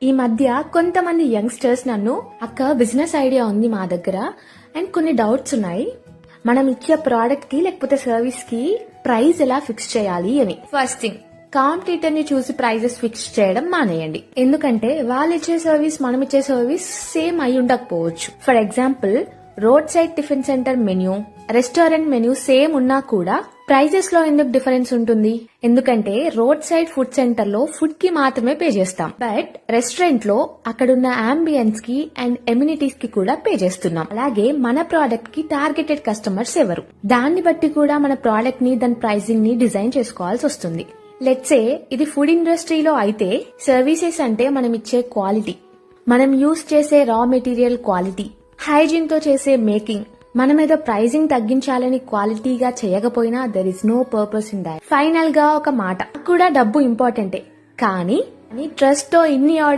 ఈ మధ్య కొంతమంది యంగ్స్టర్స్ నన్ను అక్క బిజినెస్ ఐడియా ఉంది మా దగ్గర అండ్ కొన్ని డౌట్స్ ఉన్నాయి, మనం ఇచ్చే ప్రోడక్ట్ కి లేకపోతే సర్వీస్ కి ప్రైస్ ఎలా ఫిక్స్ చేయాలి అని. ఫస్ట్ థింగ్, కాంపిటీటర్ ని చూసి ప్రైజెస్ ఫిక్స్ చేయడం మానేయండి. ఎందుకంటే వాళ్ళు ఇచ్చే సర్వీస్ మనం ఇచ్చే సర్వీస్ సేమ్ అయి ఉండకపోవచ్చు. For example, road side tiffin centre menu, restaurant menu same ఉన్నా కూడా ప్రైజెస్ లో ఎందుకు డిఫరెన్స్ ఉంటుంది? ఎందుకంటే రోడ్ సైడ్ ఫుడ్ సెంటర్ లో ఫుడ్ కి మాత్రమే పే చేస్తాం, బట్ రెస్టారెంట్ లో అక్కడున్న అంబియన్స్ కి అండ్ ఎమ్యూనిటీస్ కి కూడా పే చేస్తున్నాం. అలాగే మన ప్రోడక్ట్ కి టార్గెటెడ్ కస్టమర్స్ ఎవరు, దాన్ని బట్టి కూడా మన ప్రోడక్ట్ ని దాని ప్రైసింగ్ ని డిజైన్ చేసుకోవాల్సి వస్తుంది. లెట్సే ఇది ఫుడ్ ఇండస్ట్రీలో అయితే సర్వీసెస్ అంటే మనం ఇచ్చే క్వాలిటీ, మనం యూజ్ చేసే రా మెటీరియల్ క్వాలిటీ, హైజీన్ తో చేసే మేకింగ్. మనం ఏదో ప్రైజింగ్ తగ్గించాలని క్వాలిటీగా చేయకపోయినా there is no purpose in that. Final గా ఒక మాట, కూడా డబ్బు ఇంపార్టెంటే, కానీ ట్రస్ట్ తో ఇన్ని ఆర్డర్